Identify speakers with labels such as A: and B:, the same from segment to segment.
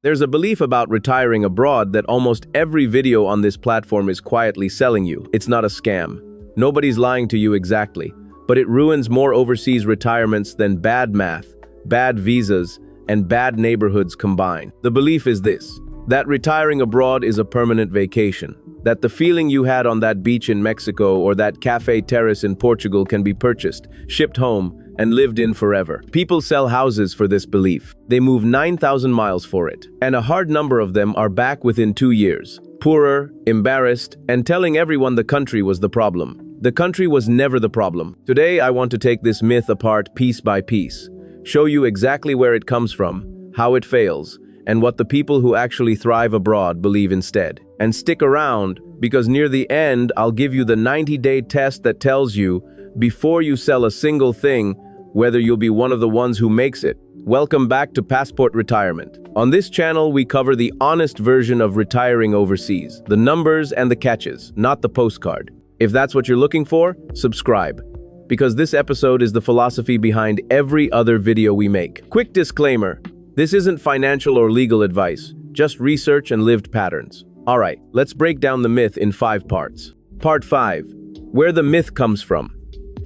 A: There's a belief about retiring abroad that almost every video on this platform is quietly selling you. It's not a scam. Nobody's lying to you exactly, but it ruins more overseas retirements than bad math, bad visas, and bad neighborhoods combined. The belief is this: that retiring abroad is a permanent vacation, that the feeling you had on that beach in Mexico or that cafe terrace in Portugal can be purchased, shipped home, and lived in forever. People sell houses for this belief. They move 9,000 miles for it, and a hard number of them are back within 2 years, poorer, embarrassed, and telling everyone the country was the problem. The country was never the problem. Today, I want to take this myth apart piece by piece, show you exactly where it comes from, how it fails, and what the people who actually thrive abroad believe instead. And stick around, because near the end, I'll give you the 90-day test that tells you, before you sell a single thing, whether you'll be one of the ones who makes it. Welcome back to Passport Retirement. On this channel, we cover the honest version of retiring overseas, the numbers and the catches, not the postcard. If that's what you're looking for, subscribe, because this episode is the philosophy behind every other video we make. Quick disclaimer, this isn't financial or legal advice, just research and lived patterns. All right, let's break down the myth in 5 parts. Part 5, where the myth comes from.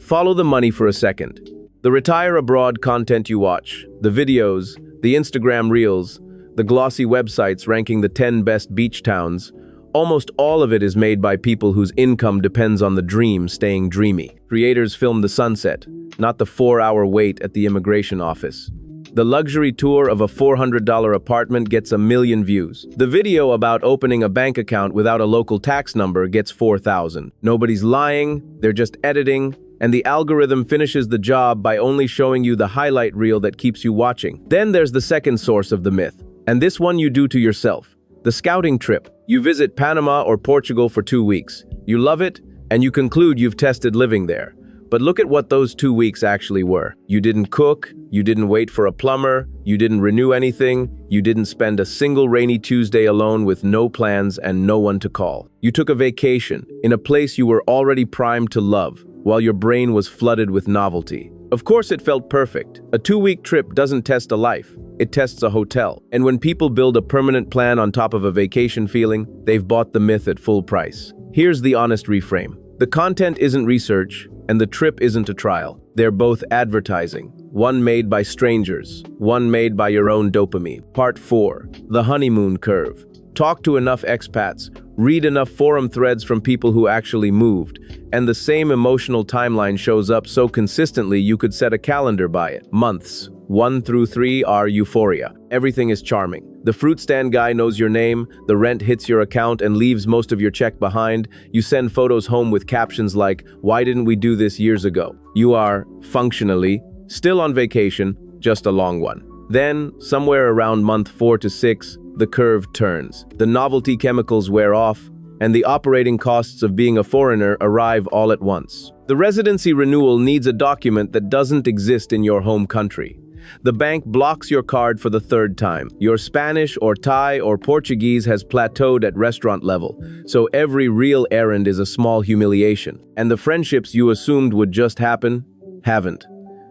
A: Follow the money for a second. The retire abroad content you watch, the videos, the Instagram reels, the glossy websites ranking the 10 best beach towns, almost all of it is made by people whose income depends on the dream staying dreamy. Creators film the sunset, not the 4-hour wait at the immigration office. The luxury tour of a $400 apartment gets 1 million views. The video about opening a bank account without a local tax number gets 4,000. Nobody's lying, they're just editing, and the algorithm finishes the job by only showing you the highlight reel that keeps you watching. Then there's the second source of the myth, and this one you do to yourself. The scouting trip. You visit Panama or Portugal for 2 weeks. You love it, and you conclude you've tested living there. But look at what those 2 weeks actually were. You didn't cook, you didn't wait for a plumber, you didn't renew anything, you didn't spend a single rainy Tuesday alone with no plans and no one to call. You took a vacation in a place you were already primed to love, while your brain was flooded with novelty. Of course it felt perfect. A 2-week trip doesn't test a life, it tests a hotel. And when people build a permanent plan on top of a vacation feeling, they've bought the myth at full price. Here's the honest reframe. The content isn't research, and the trip isn't a trial. They're both advertising. One made by strangers, one made by your own dopamine. Part 4, the honeymoon curve. Talk to enough expats, read enough forum threads from people who actually moved, and the same emotional timeline shows up so consistently you could set a calendar by it. Months 1 through 3 are euphoria. Everything is charming. The fruit stand guy knows your name, the rent hits your account and leaves most of your check behind. You send photos home with captions like, "Why didn't we do this years ago?" You are, functionally, still on vacation, just a long one. Then, somewhere around month 4 to 6, the curve turns. The novelty chemicals wear off, and the operating costs of being a foreigner arrive all at once. The residency renewal needs a document that doesn't exist in your home country. The bank blocks your card for the 3rd time. Your Spanish or Thai or Portuguese has plateaued at restaurant level, so every real errand is a small humiliation. And the friendships you assumed would just happen, haven't.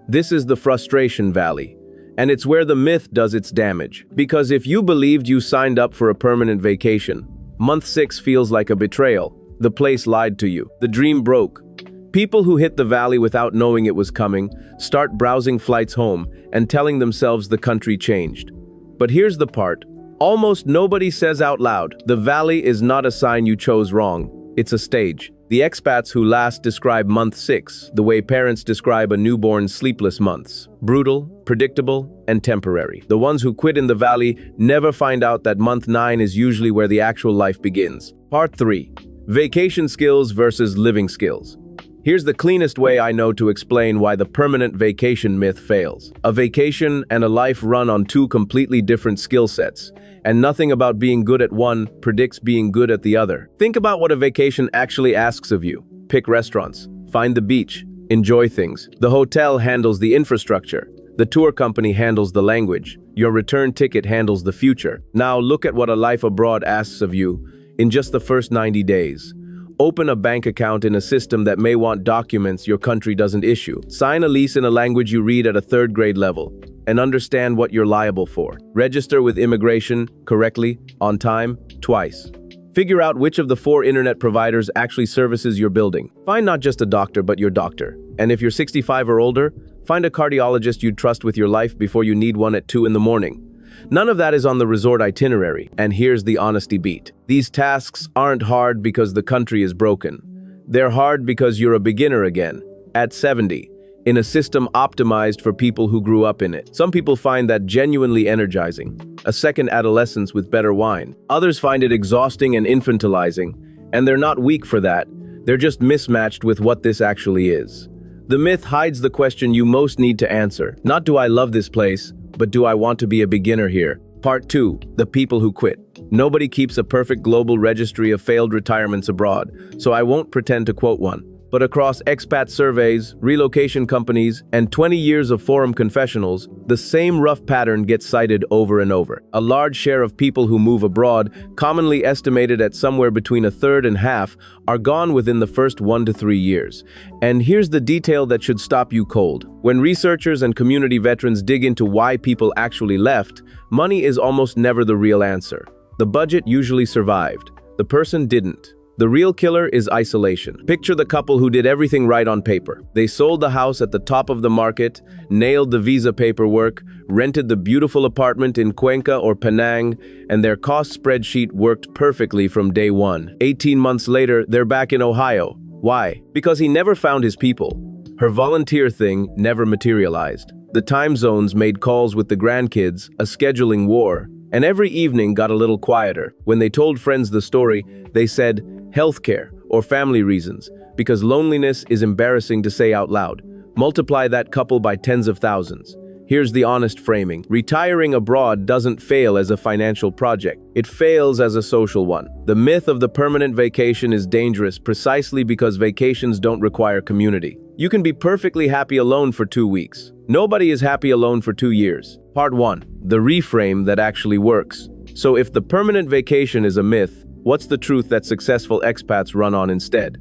A: This is the frustration valley. And it's where the myth does its damage. Because if you believed you signed up for a permanent vacation, month 6 feels like a betrayal. The place lied to you. The dream broke. People who hit the valley without knowing it was coming start browsing flights home and telling themselves the country changed. But here's the part. Almost nobody says out loud, the valley is not a sign you chose wrong. It's a stage. The expats who last describe month 6, the way parents describe a newborn's sleepless months. Brutal, predictable, and temporary. The ones who quit in the valley never find out that month 9 is usually where the actual life begins. Part 3. Vacation skills versus living skills. Here's the cleanest way I know to explain why the permanent vacation myth fails. A vacation and a life run on 2 completely different skill sets, and nothing about being good at one predicts being good at the other. Think about what a vacation actually asks of you. Pick restaurants, find the beach, enjoy things. The hotel handles the infrastructure. The tour company handles the language. Your return ticket handles the future. Now look at what a life abroad asks of you in just the first 90 days. Open a bank account in a system that may want documents your country doesn't issue. Sign a lease in a language you read at a 3rd grade level. and understand what you're liable for. Register with immigration correctly, on time, twice. Figure out which of the 4 internet providers actually services your building. Find not just a doctor, but your doctor. And if you're 65 or older, find a cardiologist you'd trust with your life before you need one at 2 in the morning. None of that is on the resort itinerary, and here's the honesty beat. These tasks aren't hard because the country is broken. They're hard because you're a beginner again, at 70, in a system optimized for people who grew up in it. Some people find that genuinely energizing, a second adolescence with better wine. Others find it exhausting and infantilizing, and they're not weak for that. They're just mismatched with what this actually is. The myth hides the question you most need to answer. Not do I love this place, but do I want to be a beginner here? Part 2, the people who quit. Nobody keeps a perfect global registry of failed retirements abroad, so I won't pretend to quote one. But across expat surveys, relocation companies, and 20 years of forum confessionals, the same rough pattern gets cited over and over. A large share of people who move abroad, commonly estimated at somewhere between a third and half, are gone within the first 1 to 3 years. And here's the detail that should stop you cold. When researchers and community veterans dig into why people actually left, money is almost never the real answer. The budget usually survived. The person didn't. The real killer is isolation. Picture the couple who did everything right on paper. They sold the house at the top of the market, nailed the visa paperwork, rented the beautiful apartment in Cuenca or Penang, and their cost spreadsheet worked perfectly from day one. 18 months later, they're back in Ohio. Why? Because he never found his people. Her volunteer thing never materialized. The time zones made calls with the grandkids, a scheduling war, and every evening got a little quieter. When they told friends the story, they said, healthcare or family reasons, because loneliness is embarrassing to say out loud. Multiply that couple by tens of thousands. Here's the honest framing. Retiring abroad doesn't fail as a financial project. It fails as a social one. The myth of the permanent vacation is dangerous precisely because vacations don't require community. You can be perfectly happy alone for 2 weeks. Nobody is happy alone for 2 years. Part 1. The reframe that actually works. So if the permanent vacation is a myth, what's the truth that successful expats run on instead?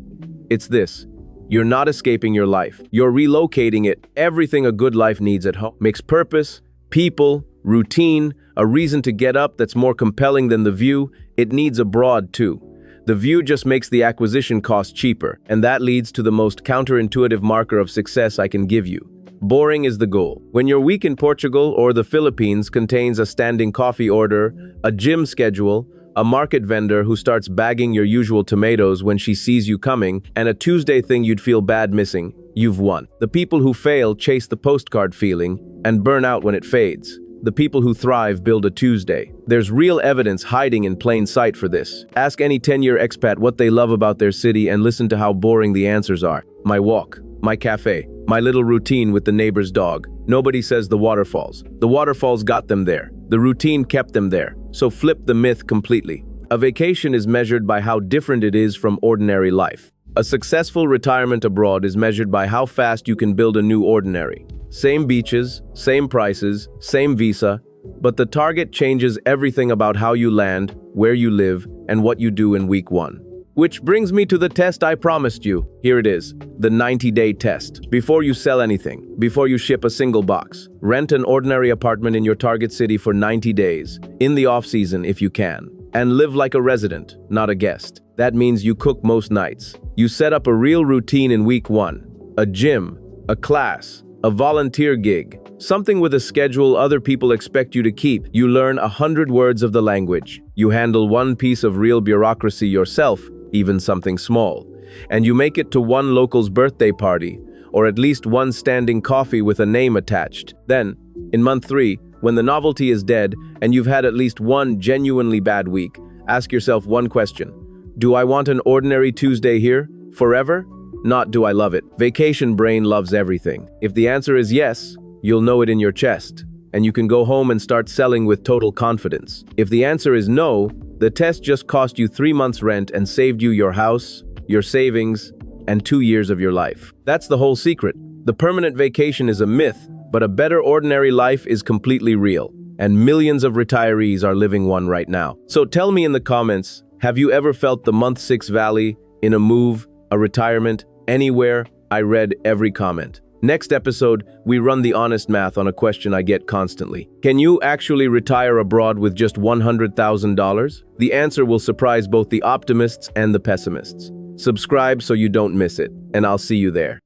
A: It's this. You're not escaping your life. You're relocating it. Everything a good life needs at home. Makes purpose, people, routine, a reason to get up that's more compelling than the view. It needs abroad too. The view just makes the acquisition cost cheaper, and that leads to the most counterintuitive marker of success I can give you. Boring is the goal. When your week in Portugal or the Philippines contains a standing coffee order, a gym schedule, a market vendor who starts bagging your usual tomatoes when she sees you coming, and a Tuesday thing you'd feel bad missing, you've won. The people who fail chase the postcard feeling and burn out when it fades. The people who thrive build a Tuesday. There's real evidence hiding in plain sight for this. Ask any 10-year expat what they love about their city and listen to how boring the answers are. My walk, my cafe, my little routine with the neighbor's dog. Nobody says the waterfalls. The waterfalls got them there. The routine kept them there. So flip the myth completely. A vacation is measured by how different it is from ordinary life. A successful retirement abroad is measured by how fast you can build a new ordinary. Same beaches, same prices, same visa, but the target changes everything about how you land, where you live, and what you do in week 1. Which brings me to the test I promised you. Here it is, the 90-day test. Before you sell anything, before you ship a single box, rent an ordinary apartment in your target city for 90 days, in the off-season if you can, and live like a resident, not a guest. That means you cook most nights. You set up a real routine in week 1, a gym, a class, a volunteer gig, something with a schedule other people expect you to keep. You learn 100 words of the language. You handle one piece of real bureaucracy yourself, even something small. And you make it to one local's birthday party, or at least one standing coffee with a name attached. Then, in month 3, when the novelty is dead and you've had at least one genuinely bad week, ask yourself one question. Do I want an ordinary Tuesday here? Forever? Not do I love it. Vacation brain loves everything. If the answer is yes, you'll know it in your chest, and you can go home and start selling with total confidence. If the answer is no, the test just cost you 3 months' rent and saved you your house, your savings, and 2 years of your life. That's the whole secret. The permanent vacation is a myth, but a better ordinary life is completely real, and millions of retirees are living one right now. So tell me in the comments, have you ever felt the month 6 valley in a move, a retirement, anywhere? I read every comment. Next episode, we run the honest math on a question I get constantly. Can you actually retire abroad with just $100,000? The answer will surprise both the optimists and the pessimists. Subscribe so you don't miss it, and I'll see you there.